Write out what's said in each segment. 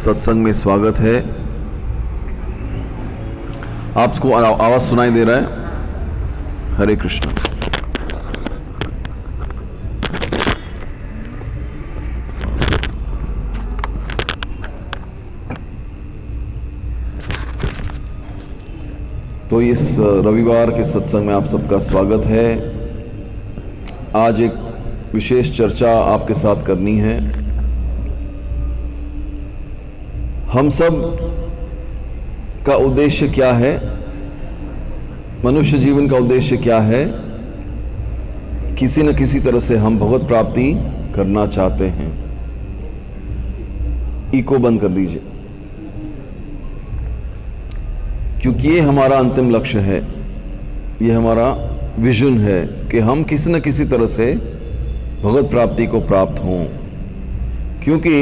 सत्संग में स्वागत है। आपको आवाज सुनाई दे रहा है? हरे कृष्ण। तो इस रविवार के सत्संग में आप सबका स्वागत है। आज एक विशेष चर्चा आपके साथ करनी है। हम सब का उद्देश्य क्या है? मनुष्य जीवन का उद्देश्य क्या है? किसी न किसी तरह से हम भगवत प्राप्ति करना चाहते हैं। इको बंद कर दीजिए, क्योंकि ये हमारा अंतिम लक्ष्य है, ये हमारा विजन है कि हम किसी न किसी तरह से भगवत प्राप्ति को प्राप्त हों। क्योंकि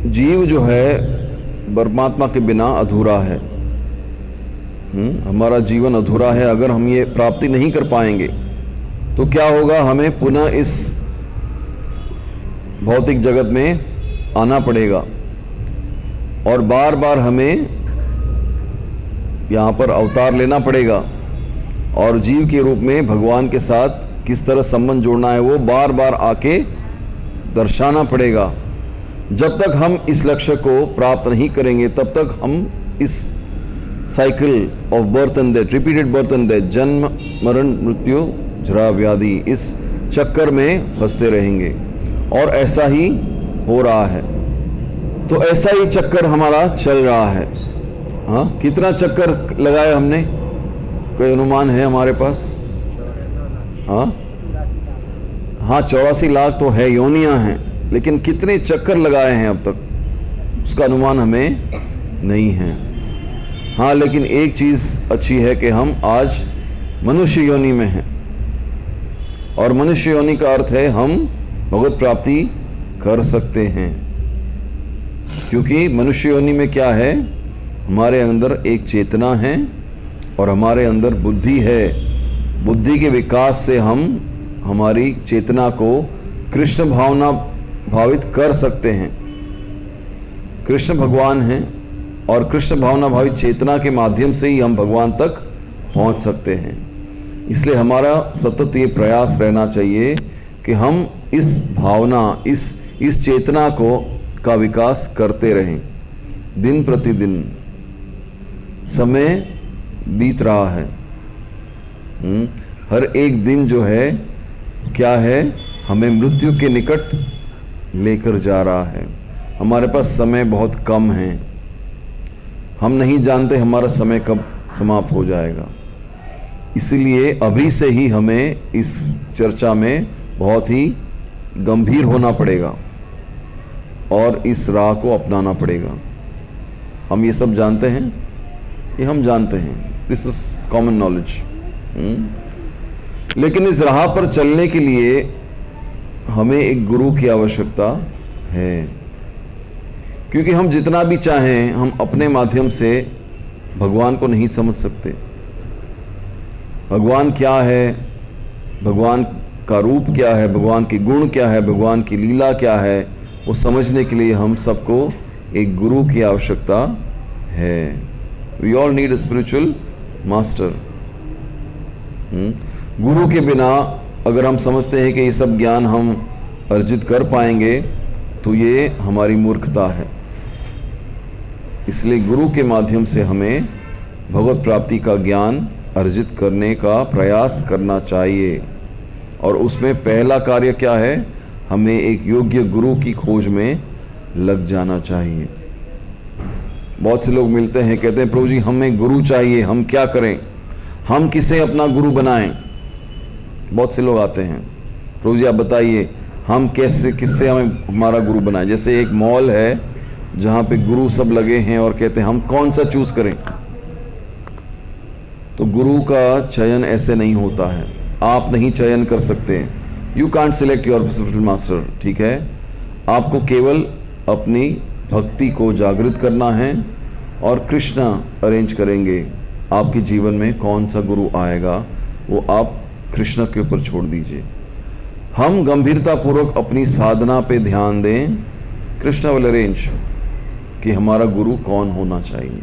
जीव जो है परमात्मा के बिना अधूरा है। हमारा जीवन अधूरा है। अगर हम ये प्राप्ति नहीं कर पाएंगे तो क्या होगा? हमें पुनः इस भौतिक जगत में आना पड़ेगा और बार बार हमें यहाँ पर अवतार लेना पड़ेगा और जीव के रूप में भगवान के साथ किस तरह संबंध जोड़ना है वो बार बार आके दर्शाना पड़ेगा। जब तक हम इस लक्ष्य को प्राप्त नहीं करेंगे तब तक हम इस cycle of birth and death, repeated birth and death, जन्म मरण मृत्यु जरा व्याधि, इस चक्कर में फंसते रहेंगे और ऐसा ही हो रहा है। तो ऐसा ही चक्कर हमारा चल रहा है। हाँ, कितना चक्कर लगाया हमने? कोई अनुमान है हमारे पास? हाँ 84 लाख तो है, योनियां हैं, लेकिन कितने चक्कर लगाए हैं अब तक उसका अनुमान हमें नहीं है। हाँ, लेकिन एक चीज अच्छी है कि हम आज मनुष्य योनि में हैं और मनुष्य योनि का अर्थ है हम भगवत प्राप्ति कर सकते हैं। क्योंकि मनुष्य योनि में क्या है? हमारे अंदर एक चेतना है और हमारे अंदर बुद्धि है। बुद्धि के विकास से हम हमारी चेतना को कृष्ण भावना भावित कर सकते हैं। कृष्ण भगवान हैं और कृष्ण भावना भावित चेतना के माध्यम से ही हम भगवान तक पहुंच सकते हैं। इसलिए हमारा सतत ये प्रयास रहना चाहिए कि हम इस भावना, इस चेतना का विकास करते रहें। दिन प्रतिदिन समय बीत रहा है। हर एक दिन जो है क्या है? हमें मृत्यु के निकट लेकर जा रहा है। हमारे पास समय बहुत कम है। हम नहीं जानते हमारा समय कब समाप्त हो जाएगा। इसलिए अभी से ही हमें इस चर्चा में बहुत ही गंभीर होना पड़ेगा और इस राह को अपनाना पड़ेगा। हम ये सब जानते हैं, ये हम जानते हैं, दिस इज कॉमन नॉलेज। लेकिन इस राह पर चलने के लिए हमें एक गुरु की आवश्यकता है। क्योंकि हम जितना भी चाहें हम अपने माध्यम से भगवान को नहीं समझ सकते। भगवान क्या है, भगवान का रूप क्या है, भगवान के गुण क्या है, भगवान की लीला क्या है, वो समझने के लिए हम सबको एक गुरु की आवश्यकता है। We all need a spiritual master. गुरु के बिना अगर हम समझते हैं कि ये सब ज्ञान हम अर्जित कर पाएंगे तो ये हमारी मूर्खता है। इसलिए गुरु के माध्यम से हमें भगवत प्राप्ति का ज्ञान अर्जित करने का प्रयास करना चाहिए। और उसमें पहला कार्य क्या है? हमें एक योग्य गुरु की खोज में लग जाना चाहिए। बहुत से लोग मिलते हैं, कहते हैं प्रभु जी हमें गुरु चाहिए, हम क्या करें, हम किसे अपना गुरु बनाएं? बहुत से लोग आते हैं, प्रभु जी आप बताइए हम किससे हमें हमारा गुरु बनाएं। जैसे एक मॉल है जहाँ पे गुरु सब लगे हैं और कहते हैं हम कौन सा चूज करें। तो गुरु का चयन ऐसे नहीं होता है। आप नहीं चयन कर सकते। You can't select your spiritual master. ठीक है, आपको केवल अपनी भक्ति को जागृत करना है और कृष्णा अरेंज करेंगे आपके जीवन में कौन सा गुरु आएगा, वो आप कृष्ण के ऊपर छोड़ दीजिए। हम गंभीरता पूर्वक अपनी साधना पे ध्यान दें। कृष्णा विल अरेंज कि हमारा गुरु कौन होना चाहिए।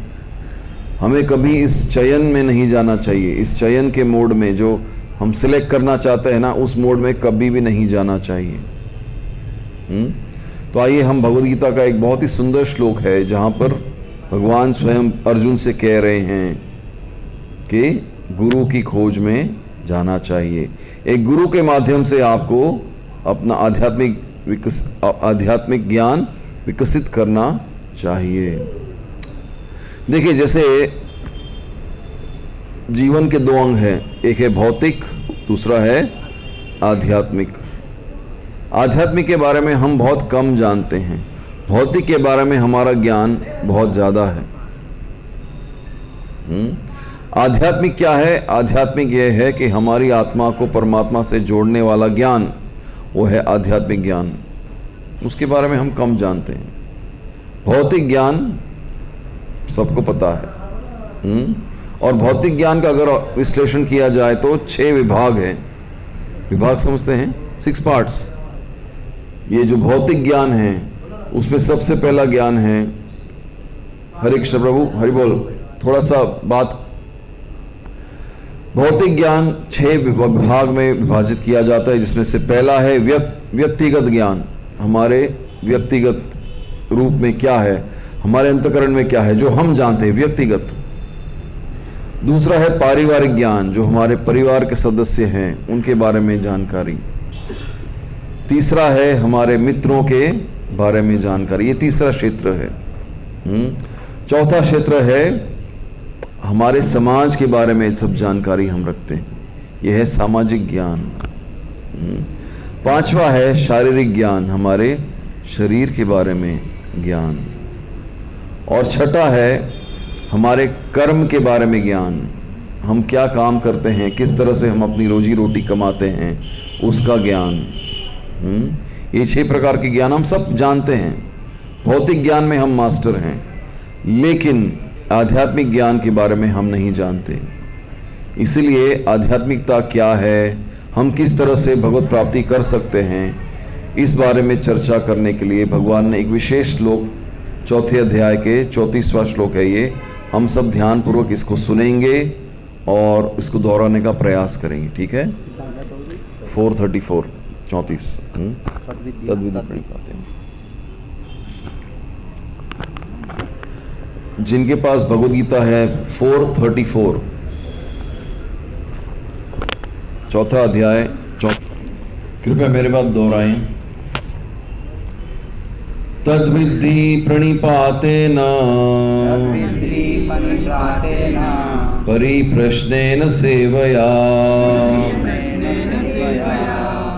हमें कभी इस चयन में नहीं जाना चाहिए, इस चयन के मोड में जो हम सिलेक्ट करना चाहते हैं ना, उस मोड में कभी भी नहीं जाना चाहिए। तो आइए, हम भगवद गीता का एक बहुत ही सुंदर श्लोक है जहाँ पर भगवान स्वयं अर्जुन से कह रहे हैं कि गुरु की खोज में जाना चाहिए। एक गुरु के माध्यम से आपको अपना आध्यात्मिक ज्ञान विकसित करना चाहिए। देखिए, जैसे जीवन के 2 अंग हैं, एक है भौतिक, दूसरा है आध्यात्मिक। आध्यात्मिक के बारे में हम बहुत कम जानते हैं, भौतिक के बारे में हमारा ज्ञान बहुत ज़्यादा है। आध्यात्मिक क्या है? आध्यात्मिक यह है कि हमारी आत्मा को परमात्मा से जोड़ने वाला ज्ञान, वो है आध्यात्मिक ज्ञान। उसके बारे में हम कम जानते हैं। भौतिक ज्ञान सबको पता है। और भौतिक ज्ञान का अगर विश्लेषण किया जाए तो 6 विभाग हैं। विभाग समझते हैं, 6 पार्ट्स। ये जो भौतिक ज्ञान है उसमें सबसे पहला ज्ञान है, हरे कृष्ण प्रभु, हरि बोल, थोड़ा सा बात। भौतिक ज्ञान 6 विभाग में विभाजित किया जाता है, जिसमें से पहला है व्यक्तिगत ज्ञान। हमारे व्यक्तिगत रूप में क्या है, हमारे अंतःकरण में क्या है, जो हम जानते हैं, व्यक्तिगत। दूसरा है पारिवारिक ज्ञान, जो हमारे परिवार के सदस्य हैं उनके बारे में जानकारी। तीसरा है हमारे मित्रों के बारे में जानकारी, ये तीसरा क्षेत्र है। चौथा क्षेत्र है हमारे समाज के बारे में सब जानकारी हम रखते हैं, यह है सामाजिक ज्ञान। पांचवा है शारीरिक ज्ञान, हमारे शरीर के बारे में ज्ञान। और छठा है हमारे कर्म के बारे में ज्ञान, हम क्या काम करते हैं, किस तरह से हम अपनी रोजी रोटी कमाते हैं, उसका ज्ञान। ये 6 प्रकार के ज्ञान हम सब जानते हैं। भौतिक ज्ञान में हम मास्टर हैं, लेकिन आध्यात्मिक ज्ञान के बारे में हम नहीं जानते। इसलिए आध्यात्मिकता क्या है, हम किस तरह से भगवत प्राप्ति कर सकते हैं, इस बारे में चर्चा करने के लिए भगवान ने एक विशेष श्लोक, 4थे अध्याय के 34वां श्लोक है ये। हम सब ध्यानपूर्वक इसको सुनेंगे और इसको दोहराने का प्रयास करेंगे, ठीक है। 434 34 तद्विधि प्रणिपाते हैं। जिनके पास भगवद गीता है 434, 4था अध्याय, कृपया मेरे बात दोहराएं। तद्विद्धि प्रणिपातेन परिप्रश्नेन सेवया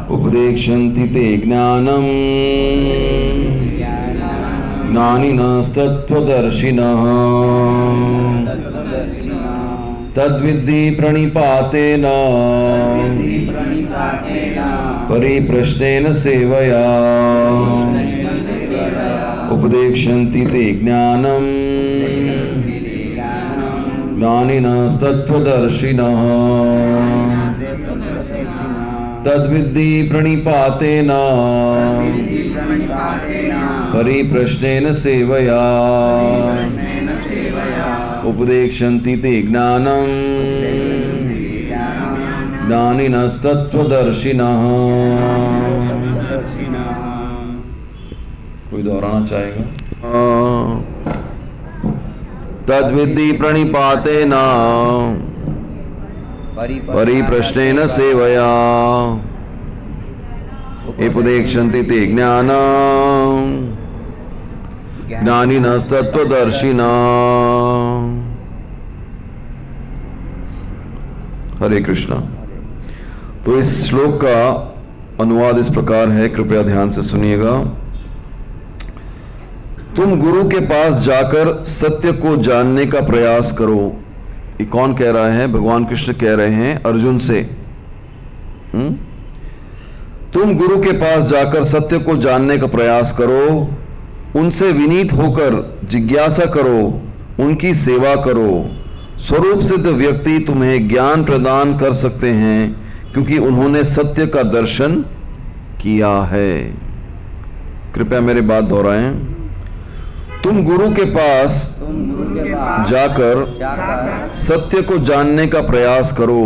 उपदेक्षन्ति ते ज्ञानम् ज्ञानिनस्तत्त्वदर्शिनः। तद्विद्धि प्रणिपातेन परिप्रश्नेन सेवया उपदेक्षन्ति ते ज्ञानम् ज्ञानिनस्तत्त्वदर्शिनः। तद्विद्धि प्रणिपातेन परिप्रश्नेन सेवया उपदेक्षन्ति ते ज्ञानम् ज्ञानिनस्तत्त्वदर्शिनः। कोई दोहराना चाहेगा? तद्विद्धि प्रणिपातेन परिप्रश्नेन सेवया उपदेक्षन्ति ते ज्ञानम् ज्ञानिनस्तत्त्वदर्शिनः। हरे कृष्णा। तो इस श्लोक का अनुवाद इस प्रकार है, कृपया ध्यान से सुनिएगा। तुम गुरु के पास जाकर सत्य को जानने का प्रयास करो। ये कौन कह रहा है? भगवान कृष्ण कह रहे हैं अर्जुन से। तुम गुरु के पास जाकर सत्य को जानने का प्रयास करो, उनसे विनीत होकर जिज्ञासा करो, उनकी सेवा करो। स्वरूप सिद्ध व्यक्ति तुम्हें ज्ञान प्रदान कर सकते हैं, क्योंकि उन्होंने सत्य का दर्शन किया है। कृपया मेरी बात दोहराएं। तुम गुरु के पास जाकर सत्य को जानने का प्रयास करो,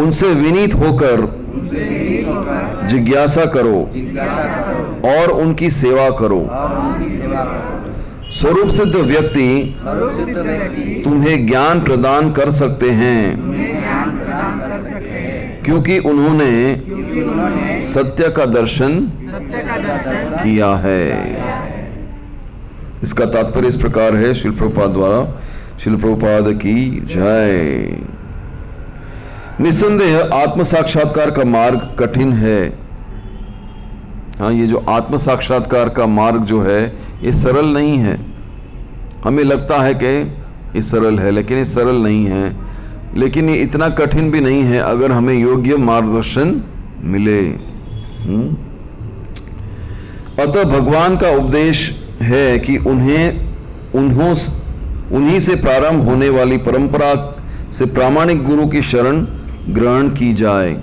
उनसे विनीत होकर जिज्ञासा करो और उनकी सेवा करो। स्वरूप सिद्ध व्यक्ति तुम्हें ज्ञान प्रदान कर सकते हैं, क्योंकि उन्होंने सत्य का दर्शन किया है। इसका तात्पर्य इस प्रकार है, श्रील प्रभुपाद द्वारा। श्रील प्रभुपाद की जय। निस्संदेह आत्म साक्षात्कार का मार्ग कठिन है। हाँ, ये जो आत्म साक्षात्कार का मार्ग जो है ये सरल नहीं है। हमें लगता है कि ये सरल है, लेकिन ये सरल नहीं है। लेकिन ये इतना कठिन भी नहीं है अगर हमें योग्य मार्गदर्शन मिले। अतः भगवान का उपदेश है कि उन्हीं से प्रारंभ होने वाली परंपरा से प्रामाणिक गुरु की शरण ग्रहण की जाए।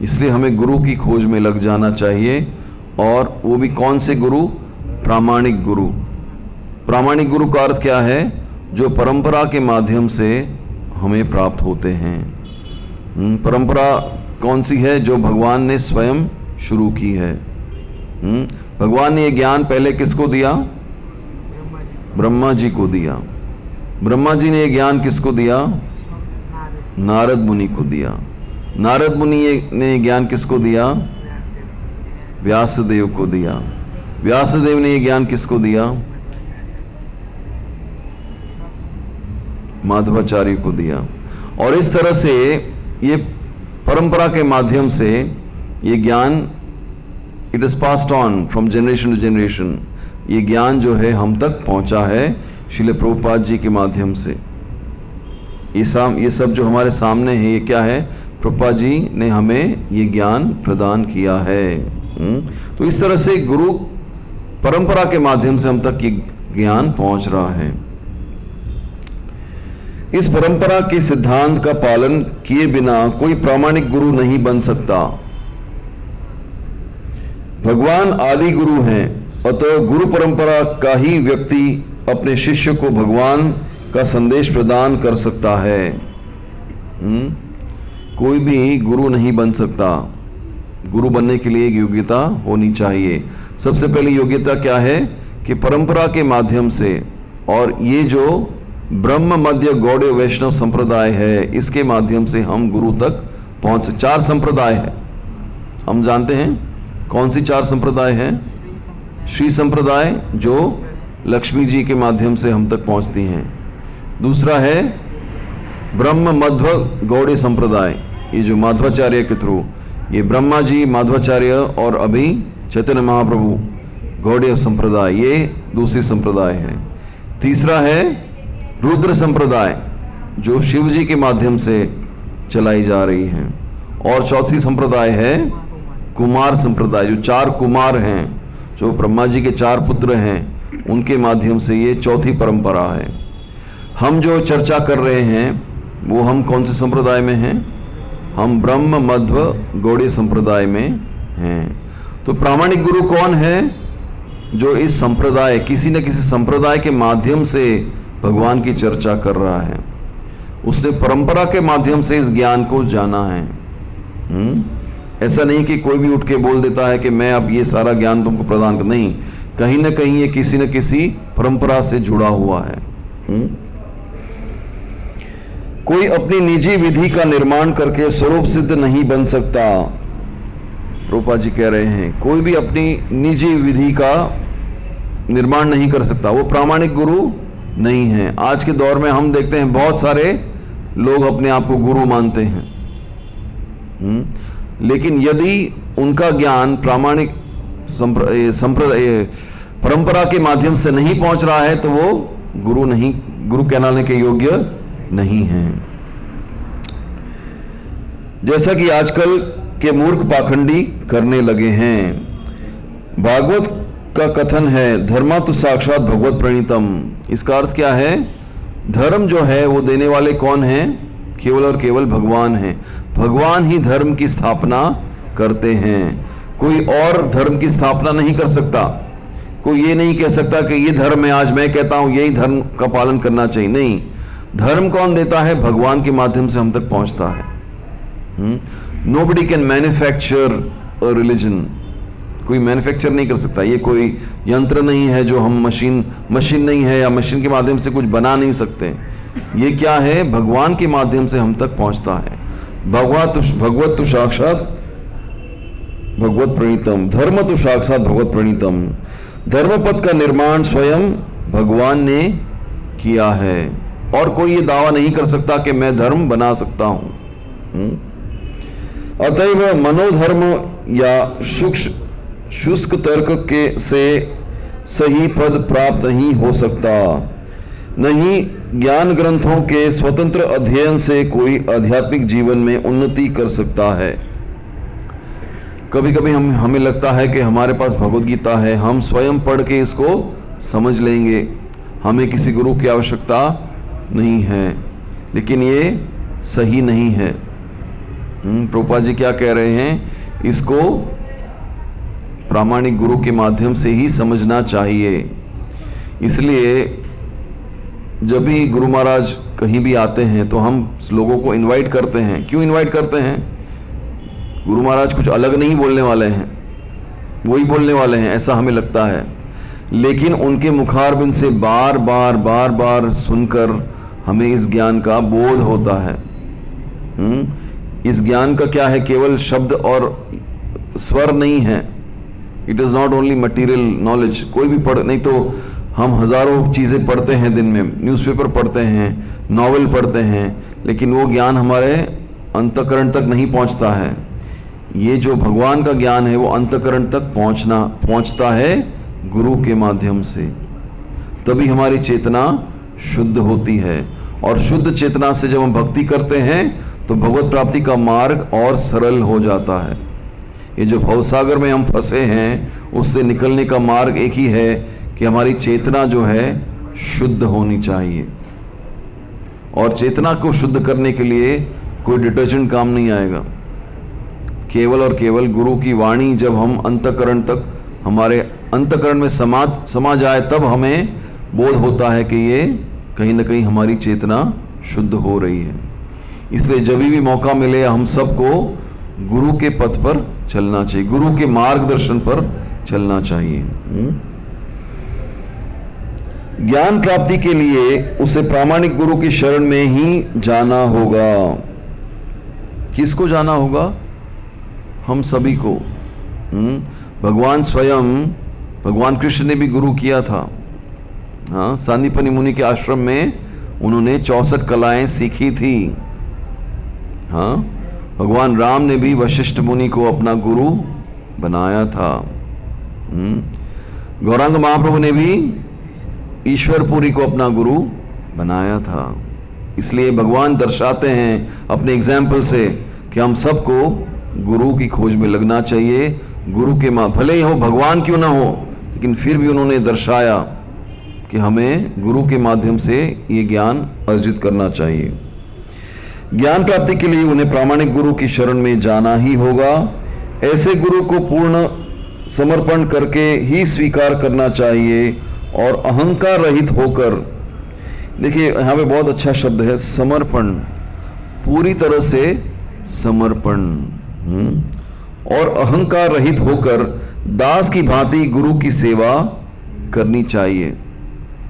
इसलिए हमें गुरु की खोज में लग जाना चाहिए, और वो भी कौन से गुरु? प्रामाणिक गुरु। प्रामाणिक गुरु का अर्थ क्या है? जो परंपरा के माध्यम से हमें प्राप्त होते हैं। परंपरा कौन सी है? जो भगवान ने स्वयं शुरू की है। भगवान ने ये ज्ञान पहले किसको दिया? ब्रह्मा जी को दिया। ब्रह्मा जी ने ये ज्ञान किसको दिया? नारद मुनि को दिया। नारद मुनि ने ज्ञान किसको दिया? व्यासदेव को दिया। व्यासदेव ने ये ज्ञान किसको दिया? माधवाचार्य को दिया। और इस तरह से ये परंपरा के माध्यम से ये ज्ञान it is passed on from generation to generation. ये ज्ञान जो है हम तक पहुंचा है श्रील प्रभुपाद जी के माध्यम से। ये सब जो हमारे सामने है, ये क्या है? प्रभुपाद जी ने हमें ये ज्ञान प्रदान किया है। तो इस तरह से गुरु परंपरा के माध्यम से हम तक ये ज्ञान पहुंच रहा है। इस परंपरा के सिद्धांत का पालन किए बिना कोई प्रामाणिक गुरु नहीं बन सकता। भगवान आदि गुरु हैं, अतः गुरु परंपरा का ही व्यक्ति अपने शिष्य को भगवान का संदेश प्रदान कर सकता है। कोई भी गुरु नहीं बन सकता। गुरु बनने के लिए एक योग्यता होनी चाहिए। सबसे पहली योग्यता क्या है? कि परंपरा के माध्यम से, और ये जो ब्रह्म मध्य गौड़ीय वैष्णव संप्रदाय है, इसके माध्यम से हम गुरु तक पहुंच। 4 संप्रदाय है, हम जानते हैं। कौन सी 4 संप्रदाय है? श्री संप्रदाय जो लक्ष्मी जी के माध्यम से हम तक पहुंचती हैं। दूसरा है ब्रह्म मध्व गौड़ीय संप्रदाय, ये जो माधवाचार्य के थ्रू, ये ब्रह्मा जी, माधवाचार्य और अभी चैतन्य महाप्रभु गौड़ीय संप्रदाय, ये दूसरी संप्रदाय है। तीसरा है रुद्र संप्रदाय जो शिव जी के माध्यम से चलाई जा रही है। और चौथी संप्रदाय है कुमार संप्रदाय, जो 4 कुमार हैं, जो ब्रह्मा जी के 4 पुत्र हैं, उनके माध्यम से ये चौथी परंपरा है। हम जो चर्चा कर रहे हैं वो हम कौन से संप्रदाय में हैं? हम ब्रह्म मध्व गौड़ीय संप्रदाय में हैं। तो प्रामाणिक गुरु कौन है? जो इस संप्रदाय, किसी न किसी संप्रदाय के माध्यम से भगवान की चर्चा कर रहा है। उसने परंपरा के माध्यम से इस ज्ञान को जाना है। ऐसा नहीं कि कोई भी उठ के बोल देता है कि मैं अब ये सारा ज्ञान तुमको प्रदान कर, नहीं, कहीं ना कहीं ये किसी न किसी परंपरा से जुड़ा हुआ है। कोई अपनी निजी विधि का निर्माण करके स्वरूप सिद्ध नहीं बन सकता। रूपा जी कह रहे हैं कोई भी अपनी निजी विधि का निर्माण नहीं कर सकता, वो प्रामाणिक गुरु नहीं है। आज के दौर में हम देखते हैं बहुत सारे लोग अपने आप को गुरु मानते हैं, लेकिन यदि उनका ज्ञान प्रामाणिक परंपरा के माध्यम से नहीं पहुंच रहा है तो वो गुरु कहलाने के योग्य नहीं है। जैसा कि आजकल के मूर्ख पाखंडी करने लगे हैं। भागवत का कथन है धर्मा तो साक्षात भगवत प्रणीतम। इसका अर्थ क्या है? धर्म जो है वो देने वाले कौन हैं? केवल और केवल भगवान हैं। भगवान ही धर्म की स्थापना करते हैं। कोई और धर्म की स्थापना नहीं कर सकता। कोई ये नहीं कह सकता कि ये धर्म है, आज मैं कहता हूं यही धर्म का पालन करना चाहिए। नहीं, धर्म कौन देता है? भगवान के माध्यम से हम तक पहुंचता है। Nobody can manufacture a religion. कोई मैन्युफैक्चर नहीं कर सकता। ये कोई यंत्र नहीं है जो हम मशीन नहीं है, या मशीन के माध्यम से कुछ बना नहीं सकते। ये क्या है? भगवान के माध्यम से हम तक पहुंचता है। भगवत तो साक्षात भगवत प्रणीतम, धर्म तो साक्षात भगवत प्रणीतम। धर्मपद का निर्माण स्वयं भगवान ने किया है, और कोई ये दावा नहीं कर सकता कि मैं धर्म बना सकता हूं। अतएव मनोधर्म या शुष्क तर्क के से सही पद प्राप्त नहीं हो सकता। नहीं ज्ञान ग्रंथों के स्वतंत्र अध्ययन से कोई आध्यात्मिक जीवन में उन्नति कर सकता है। कभी कभी हमें लगता है कि हमारे पास भगवत गीता है, हम स्वयं पढ़ के इसको समझ लेंगे, हमें किसी गुरु की आवश्यकता नहीं है। लेकिन ये सही नहीं है। प्रभुपाद जी क्या कह रहे हैं? इसको प्रामाणिक गुरु के माध्यम से ही समझना चाहिए। इसलिए जब भी गुरु महाराज कहीं भी आते हैं तो हम लोगों को इनवाइट करते हैं। क्यों इनवाइट करते हैं? गुरु महाराज कुछ अलग नहीं बोलने वाले हैं, वही बोलने वाले हैं ऐसा हमें लगता है। लेकिन उनके मुखारबिंद से बार बार सुनकर हमें इस ज्ञान का बोध होता है। इस ज्ञान का क्या है? केवल शब्द और स्वर नहीं है। It is not only material knowledge. कोई भी पढ़, नहीं तो हम हजारों चीजें पढ़ते हैं दिन में, न्यूज़पेपर पढ़ते हैं, नॉवेल पढ़ते हैं, लेकिन वो ज्ञान हमारे अंतःकरण तक नहीं पहुंचता है। ये जो भगवान का ज्ञान है वो अंतःकरण तक पहुंचता है गुरु के माध्यम से। तभी हमारी चेतना शुद्ध होती है, और शुद्ध चेतना से जब हम भक्ति करते हैं तो भगवत प्राप्ति का मार्ग और सरल हो जाता है। ये जो भवसागर में हम फंसे हैं उससे निकलने का मार्ग एक ही है कि हमारी चेतना जो है शुद्ध होनी चाहिए। और चेतना को शुद्ध करने के लिए कोई डिटर्जेंट काम नहीं आएगा। केवल और केवल गुरु की वाणी जब हम अंतःकरण तक, हमारे अंतःकरण में समा जाए, तब हमें बोध होता है कि ये कहीं ना कहीं हमारी चेतना शुद्ध हो रही है। इसलिए जब भी मौका मिले हम सबको गुरु के पथ पर चलना चाहिए, गुरु के मार्गदर्शन पर चलना चाहिए। ज्ञान प्राप्ति के लिए उसे प्रामाणिक गुरु की शरण में ही जाना होगा। किसको जाना होगा? हम सभी को। भगवान स्वयं, भगवान कृष्ण ने भी गुरु किया था। हाँ, सांदीपनि मुनि के आश्रम में उन्होंने 64 कलाएं सीखी थी। हाँ, भगवान राम ने भी वशिष्ठ मुनि को अपना गुरु बनाया था। गौरांग महाप्रभु ने भी ईश्वरपुरी को अपना गुरु बनाया था। इसलिए भगवान दर्शाते हैं अपने एग्जाम्पल से कि हम सबको गुरु की खोज में लगना चाहिए। गुरु के भले ही हो, भगवान क्यों ना हो, लेकिन फिर भी उन्होंने दर्शाया कि हमें गुरु के माध्यम से ये ज्ञान अर्जित करना चाहिए। ज्ञान प्राप्ति के लिए उन्हें प्रामाणिक गुरु की शरण में जाना ही होगा। ऐसे गुरु को पूर्ण समर्पण करके ही स्वीकार करना चाहिए और अहंकार रहित होकर। देखिए यहाँ पे बहुत अच्छा शब्द है, समर्पण, पूरी तरह से समर्पण, और अहंकार रहित होकर दास की भांति गुरु की सेवा करनी चाहिए।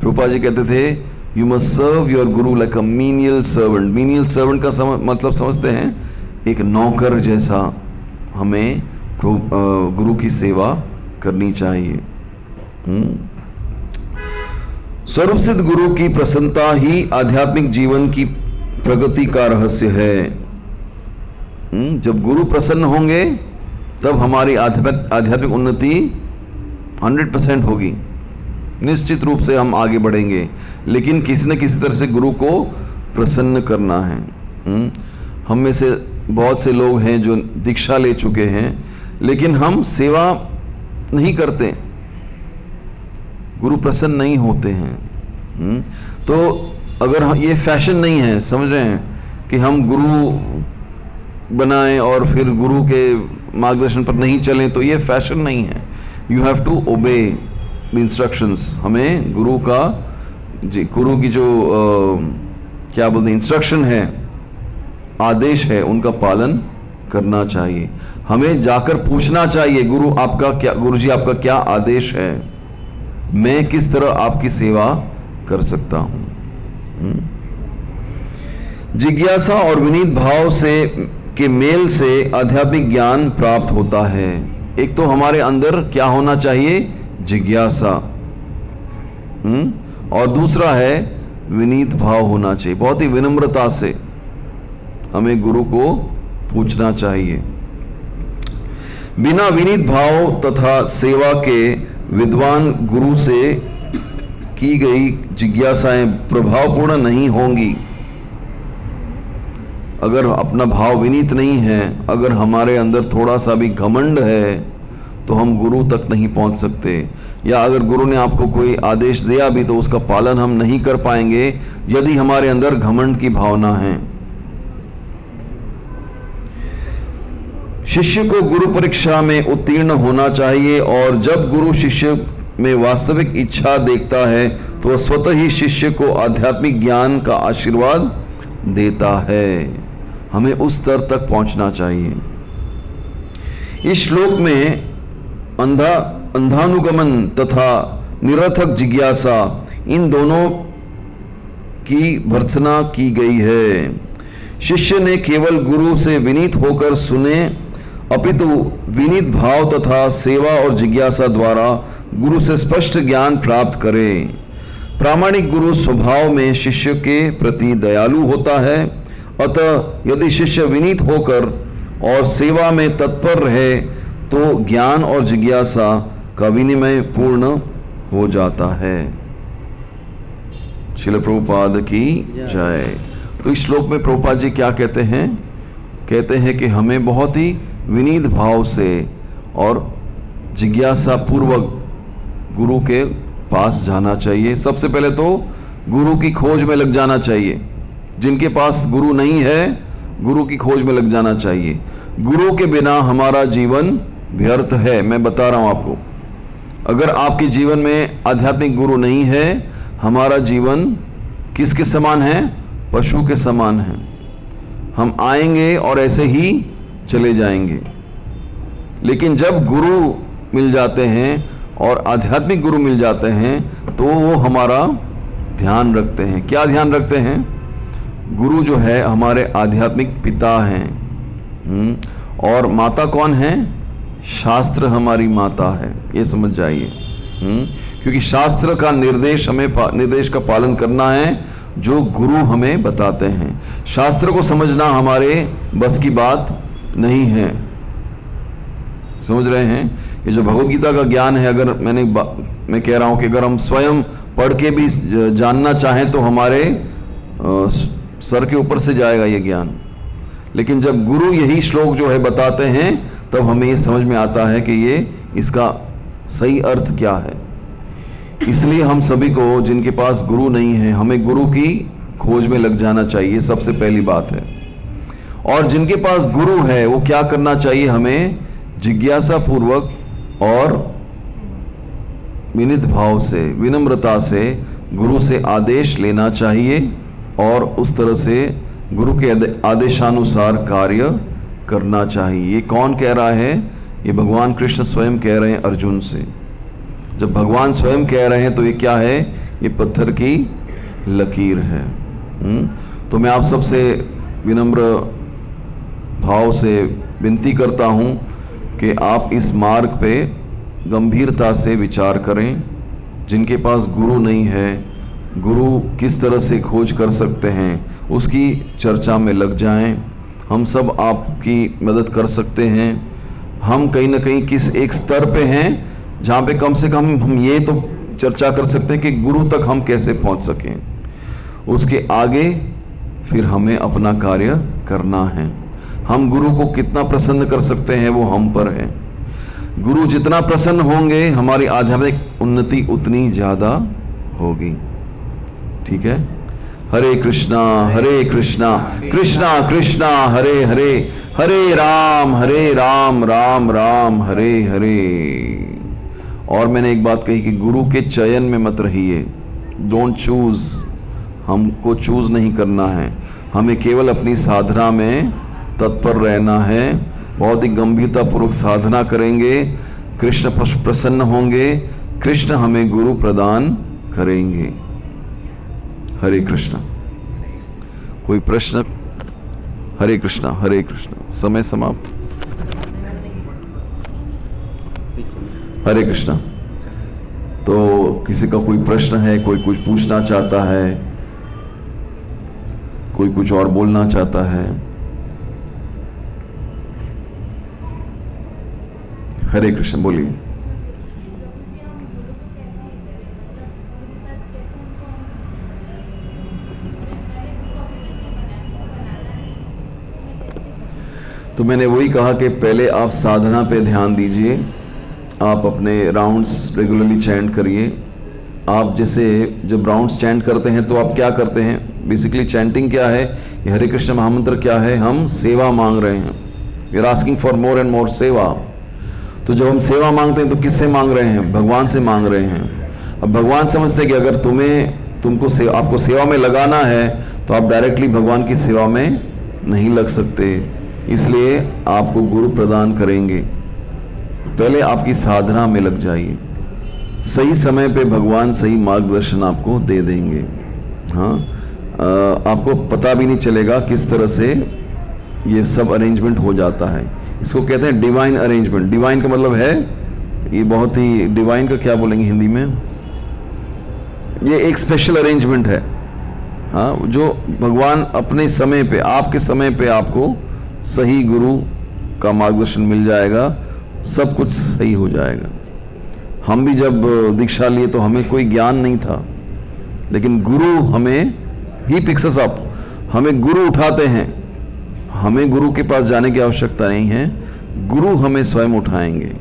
रूपा जी कहते थे, you must serve your Guru like a menial servant. Menial servant का मतलब समझते हैं, एक नौकर जैसा हमें गुरु की सेवा करनी चाहिए। स्वरूप सिद्ध गुरु की प्रसन्नता ही आध्यात्मिक जीवन की प्रगति का रहस्य है। जब गुरु प्रसन्न होंगे तब हमारी आध्यात्मिक उन्नति 100% होगी। निश्चित रूप से हम आगे बढ़ेंगे, लेकिन किसी न किसी तरह से गुरु को प्रसन्न करना है। हम में से बहुत से लोग हैं जो दीक्षा ले चुके हैं, लेकिन हम सेवा नहीं करते, गुरु प्रसन्न नहीं होते हैं। तो अगर ये फैशन नहीं है, समझ रहे हैं, कि हम गुरु बनाएं और फिर गुरु के मार्गदर्शन पर नहीं चलें तो ये फैशन नहीं है। You have to obey the instructions. हमें गुरु की जो क्या बोलते हैं, इंस्ट्रक्शन है, आदेश है, उनका पालन करना चाहिए। हमें जाकर पूछना चाहिए, गुरुजी आपका क्या आदेश है, मैं किस तरह आपकी सेवा कर सकता हूं। जिज्ञासा और विनीत भाव के मेल से आध्यात्मिक ज्ञान प्राप्त होता है। एक तो हमारे अंदर क्या होना चाहिए, जिज्ञासा, और दूसरा है विनीत भाव होना चाहिए। बहुत ही विनम्रता से हमें गुरु को पूछना चाहिए। बिना विनीत भाव तथा सेवा के विद्वान गुरु से की गई जिज्ञासाएं प्रभावपूर्ण नहीं होंगी। अगर अपना भाव विनीत नहीं है, अगर हमारे अंदर थोड़ा सा भी घमंड है, तो हम गुरु तक नहीं पहुंच सकते। या अगर गुरु ने आपको कोई आदेश दिया भी तो उसका पालन हम नहीं कर पाएंगे यदि हमारे अंदर घमंड की भावना है। शिष्य को गुरु परीक्षा में उत्तीर्ण होना चाहिए, और जब गुरु शिष्य में वास्तविक इच्छा देखता है तो वह स्वतः ही शिष्य को आध्यात्मिक ज्ञान का आशीर्वाद देता है। हमें उस स्तर तक पहुंचना चाहिए। इस श्लोक में अंधानुगमन तथा निरर्थक जिज्ञासा, इन दोनों की भर्त्सना की गई है। शिष्य ने केवल गुरु से विनीत होकर सुने, अपितु विनीत भाव तथा सेवा और जिज्ञासा द्वारा गुरु से स्पष्ट ज्ञान प्राप्त करे। प्रामाणिक गुरु स्वभाव में शिष्य के प्रति दयालु होता है, अतः यदि शिष्य विनीत होकर और सेवा में तत्पर रहे तो ज्ञान और जिज्ञासा का विनिमय पूर्ण हो जाता है। श्रील प्रभुपाद की जय। तो इस श्लोक में प्रभुपाद जी क्या कहते हैं? कहते हैं कि हमें बहुत ही विनीत भाव से और जिज्ञासा पूर्वक गुरु के पास जाना चाहिए। सबसे पहले तो गुरु की खोज में लग जाना चाहिए। जिनके पास गुरु नहीं है, गुरु की खोज में लग जाना चाहिए। गुरु के बिना हमारा जीवन व्यर्थ है। मैं बता रहा हूं आपको, अगर आपके जीवन में आध्यात्मिक गुरु नहीं है, हमारा जीवन किसके समान है? पशु के समान है। हम आएंगे और ऐसे ही चले जाएंगे। लेकिन जब गुरु मिल जाते हैं और आध्यात्मिक गुरु मिल जाते हैं तो वो हमारा ध्यान रखते हैं। क्या ध्यान रखते हैं? गुरु जो है हमारे आध्यात्मिक पिता हैं। और माता कौन है? शास्त्र हमारी माता है, ये समझ जाइए। क्योंकि शास्त्र का निर्देश का पालन करना है जो गुरु हमें बताते हैं। शास्त्र को समझना हमारे बस की बात नहीं है। समझ रहे हैं? ये जो भगवत गीता का ज्ञान है, अगर मैं कह रहा हूं कि अगर हम स्वयं पढ़ के भी जानना चाहें तो हमारे सर के ऊपर से जाएगा ये ज्ञान। लेकिन जब गुरु यही श्लोक जो है बताते हैं तब हमें ये समझ में आता है कि ये इसका सही अर्थ क्या है। इसलिए हम सभी को, जिनके पास गुरु नहीं है, हमें गुरु की खोज में लग जाना चाहिए, सबसे पहली बात है। और जिनके पास गुरु है वो क्या करना चाहिए? हमें जिज्ञासा पूर्वक और विनीत भाव से, विनम्रता से गुरु से आदेश लेना चाहिए और उस तरह से गुरु के आदेशानुसार कार्य करना चाहिए। ये कौन कह रहा है? ये भगवान कृष्ण स्वयं कह रहे हैं अर्जुन से। जब भगवान स्वयं कह रहे हैं तो ये क्या है? ये पत्थर की लकीर है। तो मैं आप सबसे विनम्र भाव से विनती करता हूं कि आप इस मार्ग पे गंभीरता से विचार करें। जिनके पास गुरु नहीं है, गुरु किस तरह से खोज कर सकते हैं, उसकी चर्चा में लग जाएं। हम सब आपकी मदद कर सकते हैं। हम कहीं ना कहीं किस एक स्तर पे हैं जहाँ पे कम से कम हम ये तो चर्चा कर सकते हैं कि गुरु तक हम कैसे पहुँच सकें। उसके आगे फिर हमें अपना कार्य करना है। हम गुरु को कितना प्रसन्न कर सकते हैं वो हम पर है। गुरु जितना प्रसन्न होंगे हमारी आध्यात्मिक उन्नति उतनी ज़्यादा होगी। ठीक है? हरे कृष्णा कृष्णा कृष्णा हरे हरे, हरे राम राम राम हरे हरे। और मैंने एक बात कही कि गुरु के चयन में मत रहिए, डोंट चूज, हमको चूज नहीं करना है, हमें केवल अपनी साधना में तत्पर रहना है। बहुत ही गंभीरता पूर्वक साधना करेंगे, कृष्ण प्रसन्न होंगे, कृष्ण हमें गुरु प्रदान करेंगे। हरे कृष्ण। कोई प्रश्न? हरे कृष्णा हरे कृष्णा। समय समाप्त। हरे कृष्णा। तो किसी का कोई प्रश्न है, कोई कुछ पूछना चाहता है, कोई कुछ और बोलना चाहता है? हरे कृष्ण, बोलिए। तो मैंने वही कहा कि पहले आप साधना पे ध्यान दीजिए, आप अपने राउंड्स रेगुलरली चैंट करिए। आप जैसे जब राउंड्स चैंट करते हैं तो आप क्या करते हैं? बेसिकली चैंटिंग क्या है? ये हरे कृष्ण महामंत्र क्या है? हम सेवा मांग रहे हैं, we are asking for more and more seva. तो जब हम सेवा मांगते हैं तो किससे मांग रहे हैं? भगवान से मांग रहे हैं। अब भगवान समझते हैं कि अगर आपको सेवा में लगाना है तो आप डायरेक्टली भगवान की सेवा में नहीं लग सकते, इसलिए आपको गुरु प्रदान करेंगे। पहले आपकी साधना में लग जाइए, सही समय पे भगवान सही मार्गदर्शन आपको दे देंगे। हाँ, आपको पता भी नहीं चलेगा किस तरह से ये सब अरेंजमेंट हो जाता है। इसको कहते हैं डिवाइन अरेंजमेंट। डिवाइन का मतलब है, ये बहुत ही, डिवाइन का क्या बोलेंगे हिंदी में? ये एक स्पेशल अरेंजमेंट है। हाँ, जो भगवान अपने समय पे, आपके समय पे आपको सही गुरु का मार्गदर्शन मिल जाएगा, सब कुछ सही हो जाएगा। हम भी जब दीक्षा लिए तो हमें कोई ज्ञान नहीं था, लेकिन गुरु हमें ही पिक्स अस अप, हमें गुरु उठाते हैं। हमें गुरु के पास जाने की आवश्यकता नहीं है, गुरु हमें स्वयं उठाएंगे,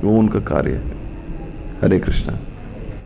वो उनका कार्य है। हरे कृष्णा।